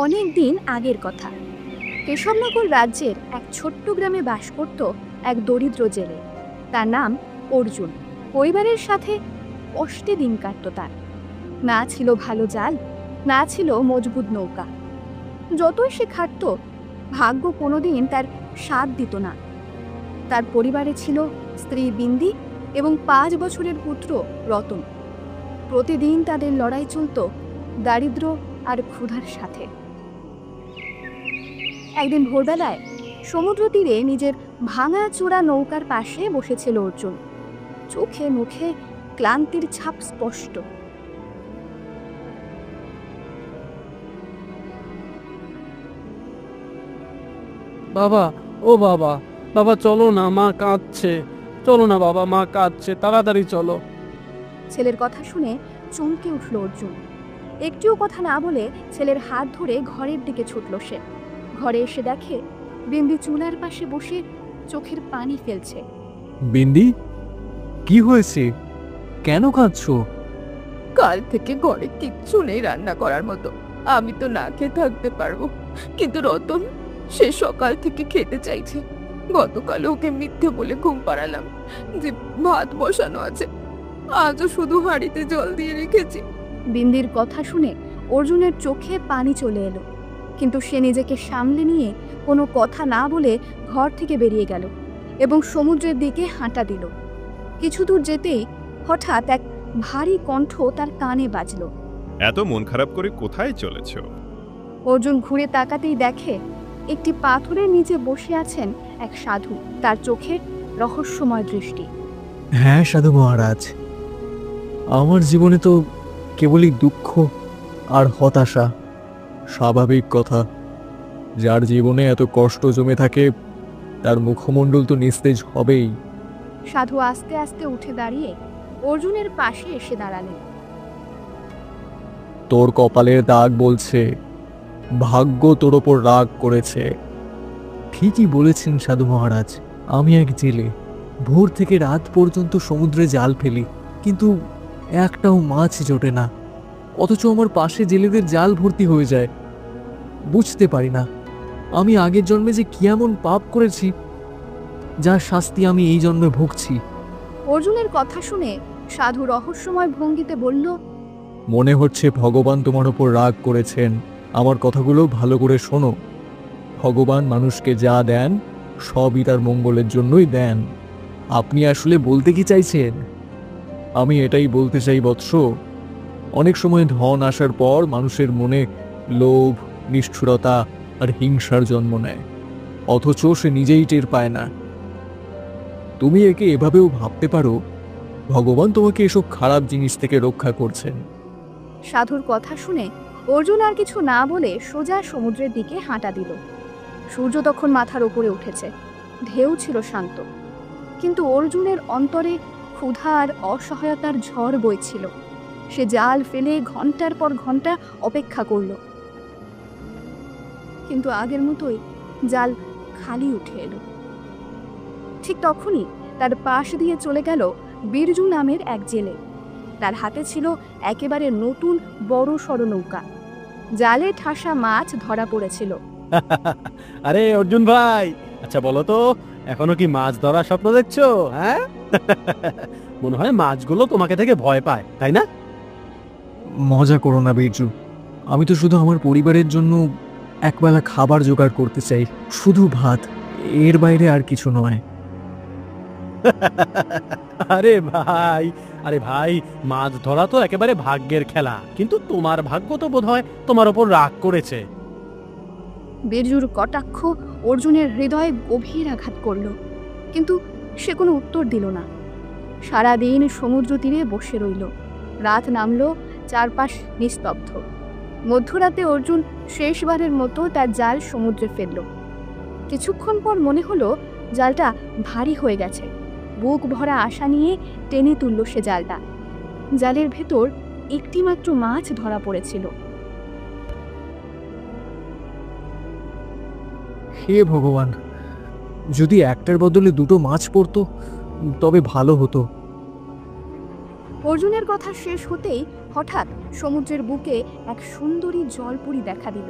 অনেক দিন আগের কথা। কেশবনগর রাজ্যের এক ছোট্ট গ্রামে বাস করত এক দরিদ্র জেলে। তার নাম অর্জুন। পরিবারের সাথে কষ্টে দিন কাটত তার। না ছিল ভালো জাল, না ছিল মজবুত নৌকা। যতই সে খাটত, ভাগ্য কোনোদিন তার সাথ দিত না। তার পরিবারে ছিল স্ত্রী বিন্দি এবং 5 বছরের পুত্র রতন। প্রতিদিন তাদের লড়াই চলত দারিদ্র্য আর ক্ষুধার সাথে। একদিন ভোরবেলায় সমুদ্র তীরে নিজের ভাঙা চূড়া নৌকার পাশে বসেছিল অর্জুন। চোখে মুখে ক্লান্তির ছাপ স্পষ্ট। বাবা, ও বাবা, বাবা চলো না, মা কাঁদছে। চলো না বাবা, মা কাঁদছে, তাড়াতাড়ি চলো। ছেলের কথা শুনে চমকে উঠল অর্জুন। একটিও কথা না বলে ছেলের হাত ধরে ঘরের দিকে ছুটল সে। ঘরে এসে দেখে বিন্দি চুলার পাশে বসে চোখের পানি ফেলছে। বিন্দি, কি হয়েছে? কেন কাঁদছো? কাল থেকে ঘরে কিচ্ছু নেই রান্না করার মতো। আমি তো না খেয়ে থাকতে পারবো, কিন্তু রতন সে সকাল থেকে খেতে চাইছে। গতকাল ওকে মিথ্যে বলে ঘুম পাড়ালাম যে ভাত বসানো আছে, আজও শুধু হাঁড়িতে জল দিয়ে রেখেছি। বিন্দির কথা শুনে অর্জুনের চোখে পানি চলে এলো, কিন্তু সে নিজেকে সামলে নিয়ে কোনো কথা না বলে ঘর থেকে বেরিয়ে গেল এবং সমুদ্রের দিকে হাঁটা দিল। কিছু দূর যেতেই হঠাৎ এক ভারী কণ্ঠ তার কানে বাজল। এত মন খারাপ করে কোথায় চলেছ? অর্জুন ঘুরে তাকাতেই দেখে একটি পাথরের নিচে বসে আছেন এক সাধু। তার চোখে রহস্যময় দৃষ্টি। হ্যাঁ সাধু মহারাজ, আমার জীবনে তো কেবলই দুঃখ আর হতাশা। স্বাভাবিক কথা, যার জীবনে এত কষ্ট জমে থাকে তার মুখমণ্ডল তো নিস্তেজ হবেই। সাধু আস্তে আস্তে উঠে দাঁড়িয়ে অর্জুনের পাশে এসে দাঁড়ালেন। তোর কপালের দাগ বলছে ভাগ্য তোর ওপর রাগ করেছে। ঠিকই বলেছেন সাধু মহারাজ, আমি এক জেলে। ভোর থেকে রাত পর্যন্ত সমুদ্রে জাল ফেলি, কিন্তু একটাও মাছ জোটে না। অথচ আমার পাশে জেলেদের জাল ভর্তি হয়ে যায়। বুঝতে পারি না আমি আগের জন্মে যে কি এমন পাপ করেছি যার শাস্তি আমি এই জন্মে ভুগছি। অর্জুনের কথা শুনে সাধু রহস্যময় ভঙ্গিতে বলল, মনে হচ্ছে ভগবান তোমার ওপর রাগ করেছেন। আমার কথাগুলো ভালো করে শোনো। ভগবান মানুষকে যা দেন সবই তার মঙ্গলের জন্যই দেন। আপনি আসলে বলতে কি চাইছেন? আমি এটাই বলতে চাই বৎস, অনেক সময় ধন আসার পর মানুষের মনে লোভ, নিষ্ঠুরতা আর হিংসার জন্ম নেয়, অথচ সে নিজেই টের পায় না। তুমি একে এভাবেও ভাবতে পারো ভগবান তোমাকে এসব খারাপ জিনিস থেকে রক্ষা করছেন। সাধুর কথা শুনে অর্জুন আর কিছু না বলে সোজা সমুদ্রের দিকে হাঁটা দিল। সূর্য তখন মাথার উপরে উঠেছে, ঢেউ ছিল শান্ত, কিন্তু অর্জুনের অন্তরে ক্ষুধা আর অসহায়তার ঝড় বইছিল। সে জাল ফেলে ঘন্টার পর ঘন্টা অপেক্ষা করল, কিন্তু আগের মতোই জাল খালি উঠে এলো। ঠিক তখনই তার পাশ দিয়ে চলে গেল বীরজু নামের এক জেলে। তার হাতে ছিল একেবারে নতুন বড় সড় নৌকা। জালে ঠাসা মাছ ধরা পড়েছিল। আরে অর্জুন ভাই, আচ্ছা বলো তো, এখনো কি মাছ ধরার স্বপ্ন দেখছো? হ্যাঁ, মনে হয় মাছগুলো তোমাকে থেকে ভয় পায়, তাই না? মজা করো না বীরজু, আমি তো শুধু আমার পরিবারের জন্য একবেলা খাবার জোগাড় করতে চাই, শুধু ভাত, এর বাইরে আর কিছু নয়। আরে ভাই, আরে ভাই, মাছ ধরা তো একেবারে ভাগ্যের খেলা, কিন্তু তোমার ভাগ্য তো বোধহয় তোমার ওপর রাগ করেছে। বীরজুর কটাক্ষ অর্জুনের হৃদয়ে গভীর আঘাত করল, কিন্তু সে কোনো উত্তর দিল না। সারাদিন সমুদ্র তীরে বসে রইল। রাত নামল, চারপাশ নিস্তব্ধ। মধ্যরাতে অর্জুন শেষবারের মতো তার জাল সমুদ্রে ফেলল। কিছুক্ষণ পর মনে হলো জালটা ভারী হয়ে গেছে। বুক ভরা আশা নিয়ে টেনে তুলল সে জালটা। জালের ভেতর একটিমাত্র মাছ ধরা পড়েছিল। হে ভগবান, যদি একটার বদলে দুটো মাছ পড়তো তবে ভালো হতো। অর্জুনের কথা শেষ হতেই হঠাৎ সমুদ্রের বুকে এক সুন্দরী জলপুরি দেখা দিল।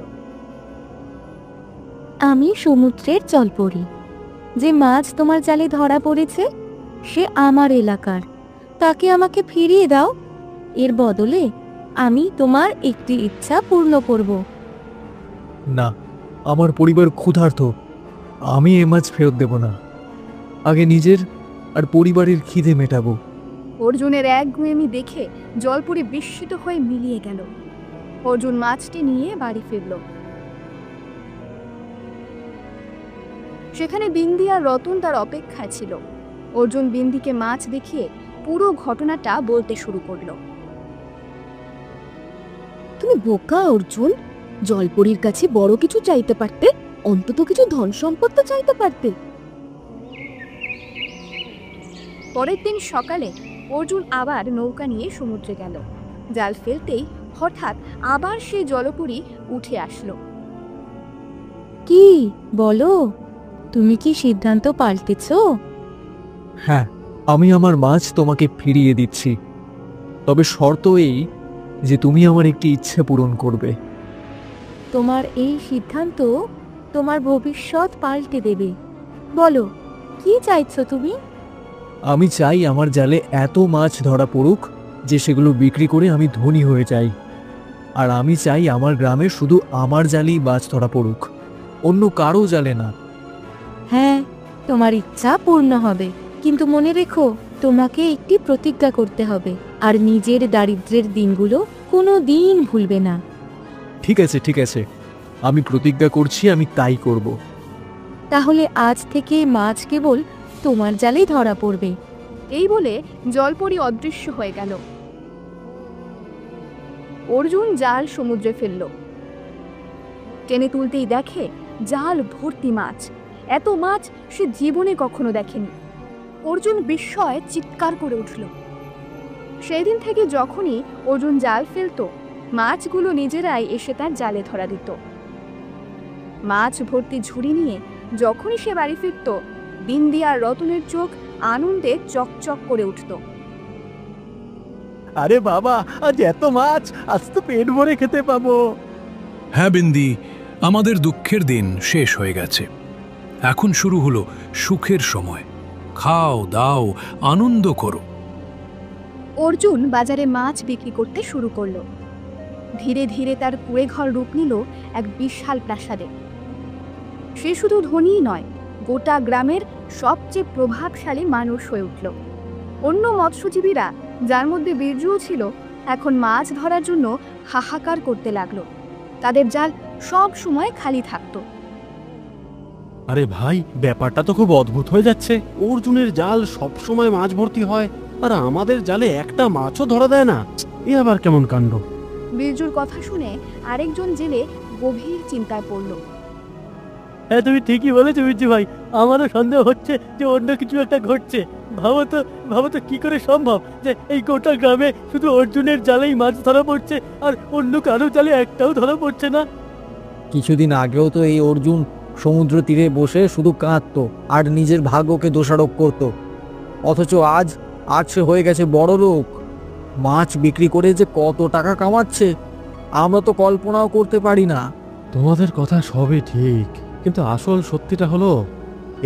আমি সমুদ্রের জলপরি। যে মাছ তোমার জালে ধরা পড়েছে সে আমার এলাকার, তাকে আমাকে ফিরিয়ে দাও। এর বদলে আমি তোমার একটি ইচ্ছা পূর্ণ করব। না, আমার পরিবার ক্ষুধার্ত, আমি এ মাছ ফেরত দেব না। আগে নিজের আর পরিবারের খিদে মেটাবো। অর্জুনের একগুঁয়েমি দেখে জলপরি বিস্মিত হয়ে মিলিয়ে গেল। অর্জুন মাছটি নিয়ে বাড়ি ফিরল। সেখানে বিন্দি আর রতন তার অপেক্ষায় ছিল। অর্জুন বিন্দিকে মাছ দেখিয়ে পুরো ঘটনাটা বলতে শুরু করলো। তুমি বোকা অর্জুন, জলপরীর কাছে বড় কিছু চাইতে পারতে, অন্তত কিছু ধন সম্পদ তো চাইতে পারতে। পরের দিন সকালে অর্জুন আবার নৌকা নিয়ে সমুদ্রে গেল। জাল ফেলতেই হঠাৎ আবার সেই জলপরি উঠে আসলো। কি বলো, তুমি কি সিদ্ধান্ত পাল্টেছ? হ্যাঁ, আমি আমার মাছ তোমাকে ফিরিয়ে দিচ্ছি, তবে শর্ত এই যে তুমি আমার একটি ইচ্ছে পূরণ করবে। তোমার এই সিদ্ধান্ত তোমার ভবিষ্যৎ পাল্টে দেবে। বলো, কি চাইছো তুমি? আমি চাই আমার জালে এত মাছ ধরা পড়ুক যে সেগুলো বিক্রি করে আমি ধনী হয়ে যাই। আর আমি চাই আমার গ্রামে শুধু আমার জালেই মাছ ধরা পড়ুক, অন্য কারো জালে না। হ্যাঁ, তোমার ইচ্ছা পূর্ণ হবে, কিন্তু মনে রেখো তোমাকে একটি প্রতিজ্ঞা করতে হবে, আর নিজের দারিদ্র্যের দিনগুলো কোনো দিন ভুলবে না। ঠিক আছে, ঠিক আছে, আমি প্রতিজ্ঞা করছি, আমি তাই করব। তাহলে আজ থেকে মাছ কেবল তোমার জালেই ধরা পড়বে। এই বলে জলপরি অদৃশ্য হয়ে গেল। অর্জুন জাল সমুদ্রে ফেলল। টেনে তুলতেই দেখে জাল ভর্তি মাছ। এত মাছ সে জীবনে কখনো দেখেনি। অর্জুন বিস্ময়ে চিৎকার করে উঠল। সেই দিন থেকে যখনই অর্জুন জাল ফেলত, মাছগুলো নিজেরাই এসে তার জালে ধরা দিত। মাছ ভর্তি ঝুড়ি নিয়ে যখনই সে বাড়ি ফিরত, বিন্দি আর রতনের চোখ আনন্দে চকচক করে উঠত। আরে বাবা, আজ এত মাছ, আজ তো পেট ভরে খেতে পাবো। হ্যাঁ বিন্দি, আমাদের দুঃখের দিন শেষ হয়ে গেছে, এখন শুরু হলো সুখের সময়। খাও দাও, আনন্দ করো। অর্জুন বাজারে মাছ বিক্রি করতে শুরু করলো। ধীরে ধীরে তার কুঁড়ে ঘর রূপ নিল এক বিশাল প্রাসাদে। সে শুধু ধনীই নয়, গোটা গ্রামের সবচেয়ে প্রভাবশালী মানুষ হয়ে উঠল। অন্য মৎস্যজীবীরা, যার মধ্যে বীর্যও ছিল, এখন মাছ ধরার জন্য হাহাকার করতে লাগলো। তাদের জাল সব সময় খালি থাকতো। আরে ভাই, ব্যাপারটা তো খুব অদ্ভুত হয়ে যাচ্ছে। অর্জুনের জাল সব সময় মাছ ভর্তি হয়, আর আমাদের জালে একটা মাছও ধরা দেয় না। এ আবার কেমন কাণ্ড? বীরজুর কথা শুনে আরেকজন জেলে গভীর চিন্তায় পড়ল। হ্যাঁ, তুমি ঠিকই বলেছো বীরজু ভাই, আমারও সন্দেহ হচ্ছে যে অন্য কিছু একটা ঘটছে। ভাবো তো কি করে সম্ভব যে এই গোটা গ্রামে শুধু অর্জুনের জালেই মাছ ধরা পড়ছে, আর অন্য কারো জালে একটাও ধরা পড়ছে না। কিছুদিন আগেও তো এই অর্জুন সমুদ্র তীরে বসে শুধু কাঁদতো আর নিজের ভাগ্যকে দোষারোপ করত, অথচ আজ সে হয়ে গেছে বড় লোক। মাছ বিক্রি করে যে কত টাকা কামাচ্ছে আমরা তো কল্পনাও করতে পারি না। তোমাদের কথা সবই ঠিক, কিন্তু আসল সত্যিটা হলো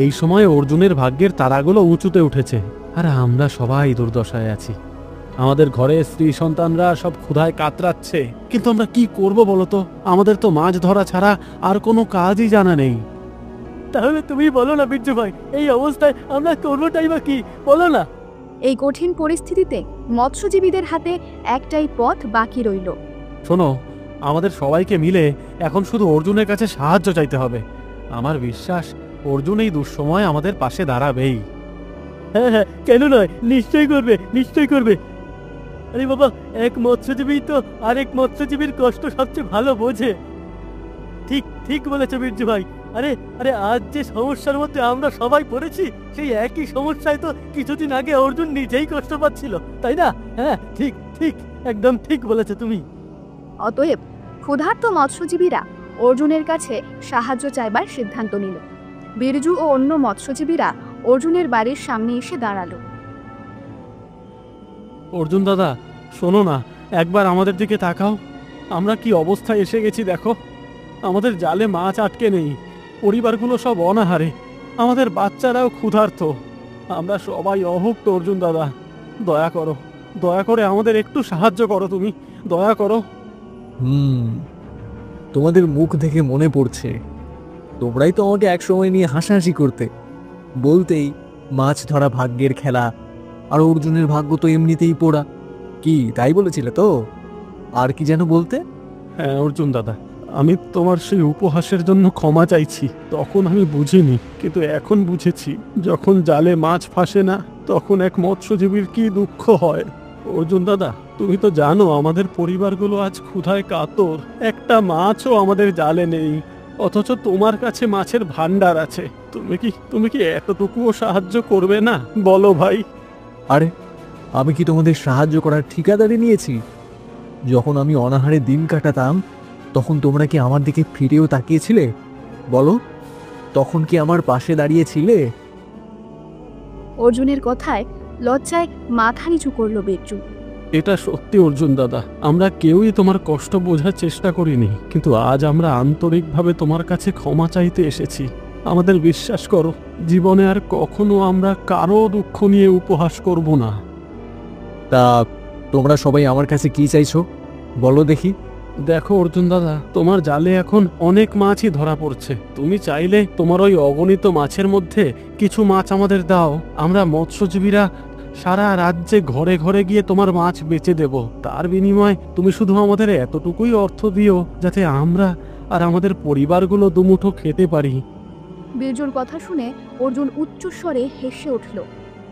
এই সময় অর্জুনের ভাগ্যের তারাগুলো উঁচুতে উঠেছে, আর আমরা সবাই দুর্দশায় আছি। আমাদের ঘরে স্ত্রী সন্তানরা সব ক্ষুধায় কাতরাচ্ছে, কিন্তু আমরা কি করব বলতো? আমাদের তো মাছ ধরা ছাড়া আর কোনো কাজই জানা নেই। তাহলে তুমি বলো না বীরজু ভাই, এই অবস্থায় আমরা করবোটাই বা কি, বলো না। এই কঠিন পরিস্থিতিতে মৎস্যজীবীদের হাতে একটাই পথ বাকি রইল। শোনো, আমাদের সবাইকে মিলে এখন শুধু অর্জুনের কাছে সাহায্য চাইতে হবে। আমার বিশ্বাস অর্জুন এই দুঃসময় আমাদের পাশে দাঁড়াবেই। হ্যাঁ হ্যাঁ, কেন নয়, নিশ্চয়ই করবে, নিশ্চয়ই করবে। আরে বাবা, এক মৎস্যজীবী তো আরেক মৎস্যজীবীর কষ্ট সবচেয়ে ভালো বোঝে। ঠিক ঠিক বলেছো বীরজু ভাই। আরে আরে আজ যে সমস্যার মধ্যে আমরা সবাই পড়েছি, সেই একই সমস্যায় তো কিছুদিন আগে অর্জুন নিজেই কষ্ট পাচ্ছিল, তাই না? হ্যাঁ, ঠিক ঠিক, একদম ঠিক বলেছো তুমি। অতএব ক্ষুধার্ত মৎস্যজীবীরা অর্জুনের কাছে সাহায্য চাইবার সিদ্ধান্ত নিল। বীরজু ও অন্য মৎস্যজীবীরা অর্জুনের বাড়ির সামনে এসে দাঁড়ালো। অর্জুন দাদা, শোনো না, একবার আমাদের দিকে তাকাও। আমরা কি অবস্থায় এসে গেছি দেখো। আমাদের জালে মাছ আটকে নেই, পরিবারগুলো সব অনাহারে, আমাদের বাচ্চারাও ক্ষুধার্ত। আমরা সবাই অভুক্ত অর্জুন দাদা। দয়া করো, দয়া করে আমাদের একটু সাহায্য করো, তুমি দয়া করো। তোমাদের মুখ দেখে মনে পড়ছে, তোমরাই তো আমাকে একসময় নিয়ে হাসাহাসি করতে, বলতেই মাছ ধরা ভাগ্যের খেলা, আর অর্জুনের ভাগ্য তো এমনিতেই পোড়া। কি তাই বলেছিলে তো? আর কি যেন বলতে? হ্যাঁ অর্জুন দাদা, আমি তোমার সেই উপহাসের জন্য ক্ষমা চাইছি। তখন আমি বুঝিনি, কিন্তু এখন বুঝেছি, যখন জালে মাছ ফাঁসে না, তখন এক মৎস্যজীবীর কি দুঃখ হয়। অর্জুন দাদা, তুমি তো জানো আমাদের পরিবারগুলো আজ ক্ষুধায় কাতর, একটা মাছও আমাদের জালে নেই, অথচ তোমার কাছে মাছের ভান্ডার আছে। তুমি কি এতটুকুও সাহায্য করবে না? বলো ভাই। আরে আমি কি তোমাদের সাহায্য করার ঠিকাদারি নিয়েছি? যখন আমি অনাহারে দিন কাটাতাম, তখন তোমরা কি আমার দিকে ফিরেও তাকিয়েছিলে? বলো, তখন কি আমার পাশে দাঁড়িয়েছিলে? অর্জুনের কথায় লজ্জায় মাথা নিচু করল বীরজু। এটা সত্যি অর্জুন দাদা, আমরা কেউই তোমার কষ্ট বোঝার চেষ্টা করিনি, কিন্তু আজ আমরা আন্তরিকভাবে তোমার কাছে ক্ষমা চাইতে এসেছি। আমাদের বিশ্বাস করো, জীবনে আর কখনো আমরা কারো দুঃখ নিয়ে উপহাস করব না। তা তোমরা সবাই আমার কাছে কি চাইছো বলো দেখি? দেখো অর্জুন দাদা, তোমার জালে এখন অনেক মাছই ধরা পড়ছে। তুমি চাইলে তোমার ওই অগণিত মাছের মধ্যে কিছু মাছ আমাদের দাও। আমরা মৎস্যজীবীরা সারা রাজ্যে ঘরে ঘরে গিয়ে তোমার মাছ বেচে দেব। তার বিনিময়ে তুমি শুধু আমাদের এতটুকুই অর্থ দিও, যাতে আমরা আর আমাদের পরিবারগুলো দুমুঠো খেতে পারি। বীরজুর কথা শুনে অর্জুন উচ্চস্বরে হেসে উঠল।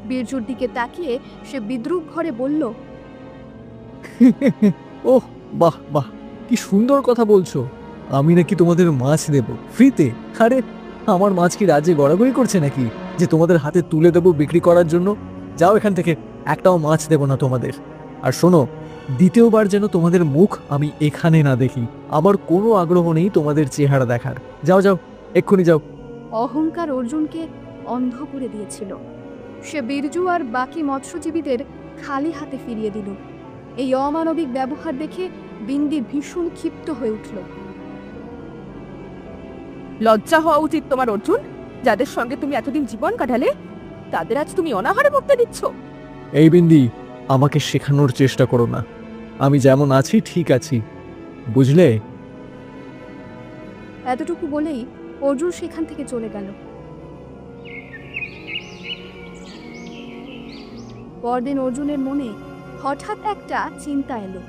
বীরজুর দিকে তাকিয়ে সে বিদ্রুপ ভরে বলল, ওহ বাহ বাহ, কি সুন্দর কথা বলছো। আমি নাকি তোমাদের মাছ দেব ফ্রিতে? আরে আমার মাছ কি রাজ্যে গড়াগড়ি করছে নাকি যে তোমাদের হাতে তুলে দেবো বিক্রি করার জন্য? যাও এখান থেকে, একটাও মাছ দেব না তোমাদের। আর শোনো, দ্বিতীয়বার যেন তোমাদের মুখ আমি এখানে না দেখি। আমার কোনো আগ্রহ নেই তোমাদের চেহারা দেখার। যাও যাও, এক্ষুনি যাও। অহংকার অর্জুনকে অন্ধ করে দিয়েছিল। সে বীরজু আর বাকি মৎস্যজীবীদের খালি হাতে ফিরিয়ে দিল। এই অমানবিক ব্যবহার দেখে বিন্দি ভীষণ ক্ষিপ্ত হয়ে উঠল। লজ্জা হওয়া উচিত তোমার অর্জুন। যাদের সঙ্গে তুমি এতদিন জীবন কাটালে, তাদের আজ তুমি অনাহারে মুক্তি দিচ্ছ। এই বিন্দি, আমাকে শেখানোর চেষ্টা করো না। আমি যেমন আছি ঠিক আছি, বুঝলে? এতটুকু বলেই অর্জুন সেখান থেকে চলে গেল। পরদিন অর্জুনের মনে হঠাৎ একটা চিন্তা এলো।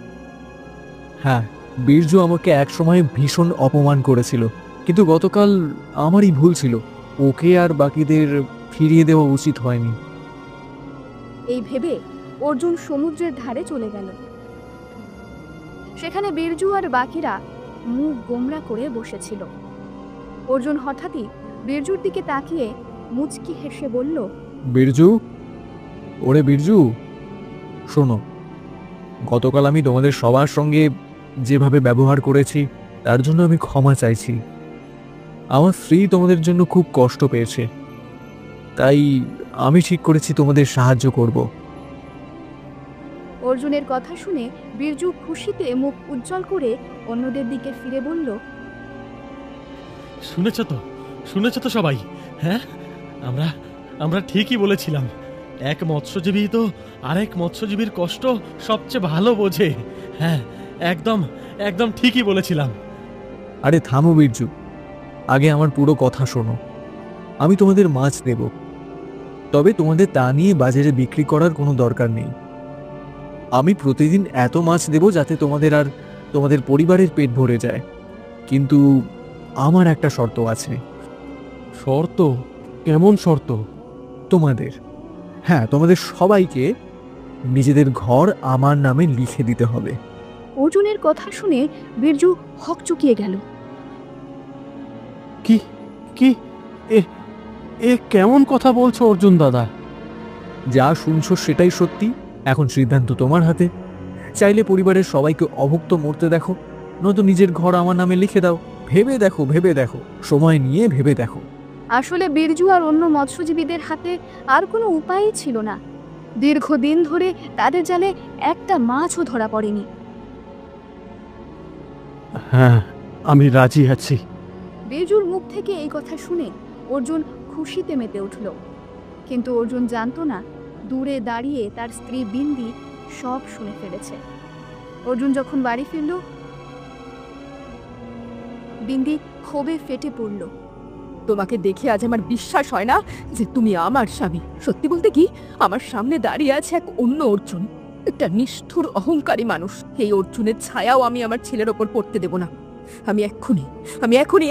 হ্যাঁ, বীরজু আমাকে একসময় ভীষণ অপমান করেছিল, কিন্তু গতকাল আমারই ভুল ছিল। ওকে আর বাকিদের ফিরিয়ে দেওয়া উচিত হয়নি। এই ভেবে অর্জুন সমুদ্রের ধারে চলে গেল। সেখানে বীরজু আর বাকিরা মুখ গোমরা করে বসেছিল। অর্জুন হঠাৎই বীরজুর দিকে তাকিয়ে মুচকি হেসে বলল, বীরজু, ওরে বীরজু, শোনো, গতকাল আমি তোমাদের সবার সঙ্গে যেভাবে ব্যবহার করেছি তার জন্য আমি ক্ষমা চাইছি। আমার স্ত্রী তোমাদের জন্য খুব কষ্ট পেয়েছে, তাই আমি ঠিক করেছি তোমাদের সাহায্য করব। অর্জুনের কথা শুনে বীরজু খুশিতে মুখ উজ্জ্বল করে অন্যদের দিকে ফিরে বলল, শুনেছ তো সবাই? হ্যাঁ, আমরা ঠিকই বলেছিলাম। এক মৎস্যজীবী তো আরেক মৎস্যজীবীর কষ্ট সবচেয়ে ভালো বোঝে। হ্যাঁ, একদম ঠিকই বলেছিলাম। আরে থামো বীরজু, আগে আমার পুরো কথা শোনো। আমি তোমাদের মাছ দেব, তবে তোমাদের তা নিয়ে বাজারে বিক্রি করার কোনো দরকার নেই। আমি প্রতিদিন এত মাছ দেব যাতে তোমাদের আর তোমাদের পরিবারের পেট ভরে যায়। কিন্তু আমার একটা শর্ত আছে। শর্ত? কেমন শর্ত? তোমাদের সবাইকে নিজেদের ঘর আমার নামে লিখে দিতে হবে। অর্জুনের কথা শুনে বীরজু হকচকিয়ে গেল। কি কি এ কেমন কথা বলছো অর্জুন দাদা? যা শুনছো সেটাই সত্যি। এখন সিদ্ধান্ত তোমার হাতে। চাইলে পরিবারের সবাইকে অভুক্ত মরতে দেখো, নয়তো নিজের ঘর আমার নামে লিখে দাও। ভেবে দেখো, সময় নিয়ে ভেবে দেখো। আসলে বীরজু আর অন্য মৎস্যজীবীদের হাতে আর কোনো উপায়ই ছিল না। দীর্ঘদিন ধরে তাদের জালে একটা মাছও ধরা পড়েনি। হ্যাঁ, আমি রাজি আছি। বেজুর মুখ থেকে এই কথা শুনে অর্জুন খুশিতে মেতে উঠল। কিন্তু অর্জুন জানতো না দূরে দাঁড়িয়ে তার স্ত্রী বিন্দি সব শুনে ফেলেছে। অর্জুন যখন বাড়ি ফিরল, বিন্দি ক্ষোভে ফেটে পড়ল। তোমাকে দেখে আজ আমার বিশ্বাস হয় না যে তুমি আমার স্বামী। সত্যি বলতে কি, আমার সামনে দাঁড়িয়ে আছে এক অন্য অর্জুন, একটা নিষ্ঠুর অহংকারী মানুষ। এই অর্জুনের ছায়াও আমি আমার ছেলের ওপর পড়তে দেব না। আমি এক্ষুনি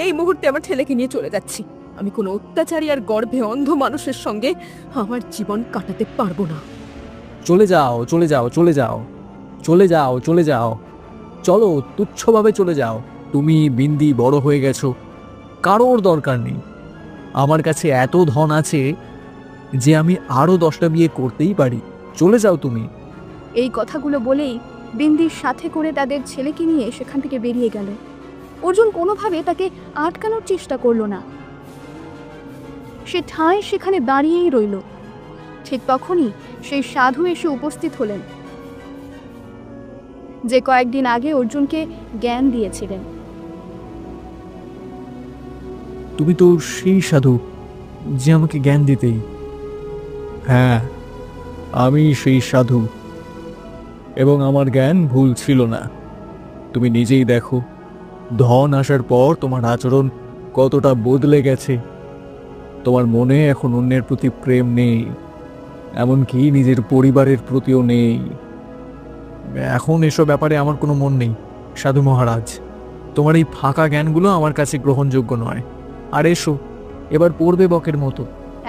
এই মুহূর্তে আমার ছেলেকে নিয়ে চলে যাচ্ছি। আমি কোনো অত্যাচারী আর গর্ভে অন্ধ মানুষের সঙ্গে আমার জীবন কাটাতে পারবো না। চলে যাও, চলে যাও, চলে যাও, চলে যাও, চলে যাও, চলো, তুচ্ছভাবে চলে যাও। তুমি বিন্দি বড় হয়ে গেছো, কারোর দরকার নেই। আমার কাছে এত ধন আছে যে আমি আরো 10টা বিয়ে করতেই পারি। চলে যাও তুমি। এই কথাগুলো বলেই বিন্দির সাথে করে তাদের ছেলেকে নিয়ে সেখান থেকে বেরিয়ে গেল। অর্জুন কোনোভাবে তাকে আটকানোর চেষ্টা করল না। সে ঠায় সেখানে দাঁড়িয়েই রইল। ঠিক তখনই সেই সাধু এসে উপস্থিত হলেন, যে কয়েকদিন আগে অর্জুনকে জ্ঞান দিয়েছিলেন। তুমি তো সেই সাধু যে আমাকে জ্ঞান দিতেই। হ্যাঁ, আমি সেই সাধু, এবং আমার জ্ঞান ভুল ছিল না। তুমি নিজেই দেখো, ধন আসার পর তোমার আচরণ কতটা বদলে গেছে। তোমার মনে এখন অন্যের প্রতি প্রেম নেই, এমনকি নিজের পরিবারের প্রতিও নেই। এখন এসব ব্যাপারে আমার কোনো মন নেই সাধু মহারাজ। তোমার এই ফাঁকা জ্ঞানগুলো আমার কাছে গ্রহণযোগ্য নয়। আর এসো, এবার পড়বে বকের মতো।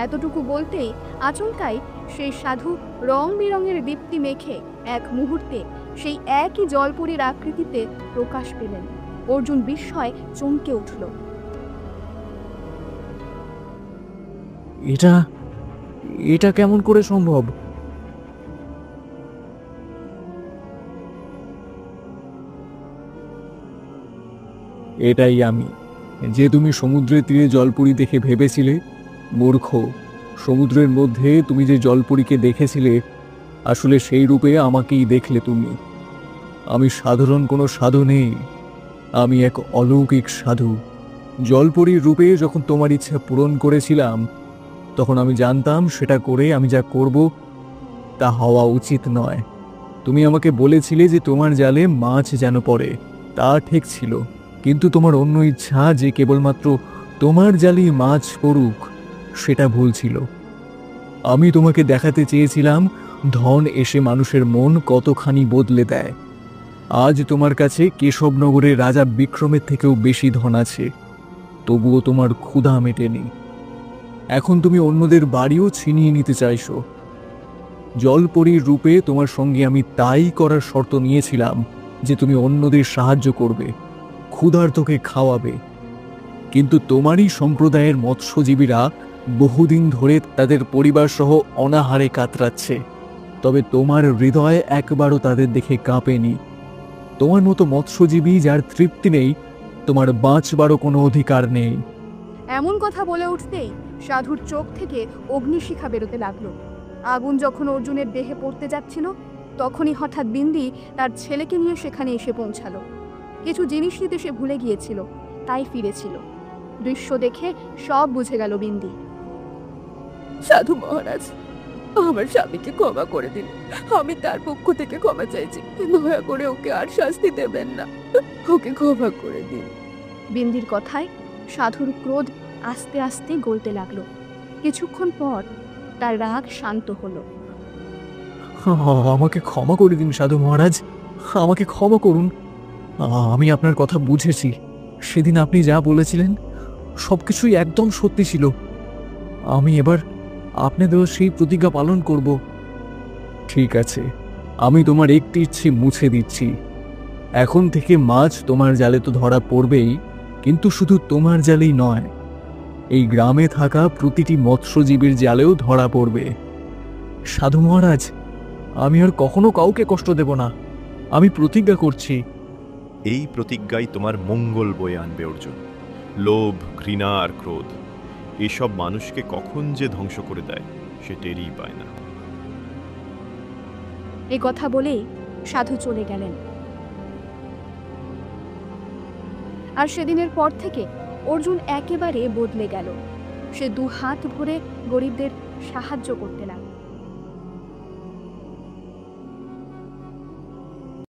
এতটুকু বলতেই আচমকাই সেই সাধু রং বেরঙের দীপ্তি মেখে এক মুহূর্তে সেই একই জলপুরীর আকৃতিতে প্রকাশ পেলেন। অর্জুন বিস্ময়ে চমকে উঠল। এটা কেমন করে সম্ভব? এটাই আমি, যে তুমি সমুদ্রের তীরে জলপুরি দেখে ভেবেছিলে। মূর্খ, সমুদ্রের মধ্যে তুমি যে জলপুরীকে দেখেছিলে, আসলে সেই রূপে আমাকেই দেখলে তুমি। আমি সাধারণ কোনো সাধু নেই, আমি এক অলৌকিক সাধু। জলপুরীর রূপে যখন তোমার ইচ্ছা পূরণ করেছিলাম, তখন আমি জানতাম সেটা করে আমি যা করব তা হওয়া উচিত নয়। তুমি আমাকে বলেছিলে যে তোমার জালে মাছ যেন পড়ে, তা ঠিক ছিল, কিন্তু তোমার অন্য ইচ্ছা যে কেবলমাত্র তোমার জালেই মাছ পড়ুক, সেটা ভুল ছিল। আমি তোমাকে দেখাতে চেয়েছিলাম ধন এসে মানুষের মন কতখানি বদলে দেয়। আজ তোমার কাছে কেশবনগরের রাজা বিক্রমের থেকেও বেশি ধন আছে, তবুও তোমার ক্ষুধা মেটেনি। এখন তুমি অন্যদের বাড়িও ছিনিয়ে নিতে চাইছো। জলপরীর রূপে তোমার সঙ্গে আমি তাই করার শর্ত নিয়েছিলাম যে তুমি অন্যদের সাহায্য করবে, ক্ষুধার্তকে খাওয়াবে। কিন্তু তোমারই সম্প্রদায়ের মৎস্যজীবীরা বহুদিন ধরে তাদের পরিবার সহ অনাহারে কাতরাচ্ছে, তবে তোমার হৃদয় একবারও তাদের দেখে কাঁপেনি। তোমার মতো মৎস্যজীবী যার তৃপ্তি নেই, তোমার বাঁচবারও কোনো অধিকার নেই। এমন কথা বলে উঠতেই সাধুর চোখ থেকে অগ্নিশিখা বেরোতে লাগলো। আগুন যখন অর্জুনের দেহে পড়তে যাচ্ছিল, তখনই হঠাৎ বিন্দি তার ছেলেকে নিয়ে সেখানে এসে পৌঁছালো। কিছু জিনিস নিতে সে ভুলে গিয়েছিল, তাই ফিরেছিল। দৃশ্য দেখে সব বুঝে গেল বিন্দি। সাধু মহারাজ, আমার স্বামীকে ক্ষমা করে দিন। আমি তার পক্ষ থেকে ক্ষমা চাইছি। দয়া করে ওকে আর শাস্তি দেবেন না, ওকে ক্ষমা করে দিন। বিন্দির কথায় সাধুর ক্রোধ আস্তে আস্তে গলতে লাগলো। কিছুক্ষণ পর তার রাগ শান্ত হলো। আমাকে ক্ষমা করে দিন সাধু মহারাজ, আমাকে ক্ষমা করুন। আমি আপনার কথা বুঝেছি। সেদিন আপনি যা বলেছিলেন সবকিছুই একদম সত্যি ছিল। আমি এবার আপনাদের সেই প্রতিজ্ঞা পালন করব। ঠিক আছে, আমি তোমার একটি ইচ্ছে মুছে দিচ্ছি। এখন থেকে মাছ তোমার জালে তো ধরা পড়বেই, কিন্তু শুধু তোমার জালেই নয়, এই গ্রামে থাকা প্রতিটি মৎস্যজীবীর জালেও ধরা পড়বে। সাধু মহারাজ, আমি আর কখনো কাউকে কষ্ট দেব না, আমি প্রতিজ্ঞা করছি। এই প্রতিজ্ঞাই তোমার মঙ্গল বয়ে আনবে অর্জুন। লোভ, ঘৃণা আর ক্রোধ এসব মানুষকে কখন যে ধ্বংস করে দেয় সে টেরই পায় না। এই কথা বলেই সাধু চলে গেলেন। আর সেদিনের পর থেকে অর্জুন একেবারে বদলে গেল। সে 2 হাত ভরে গরিবদের সাহায্য করতে লাগল।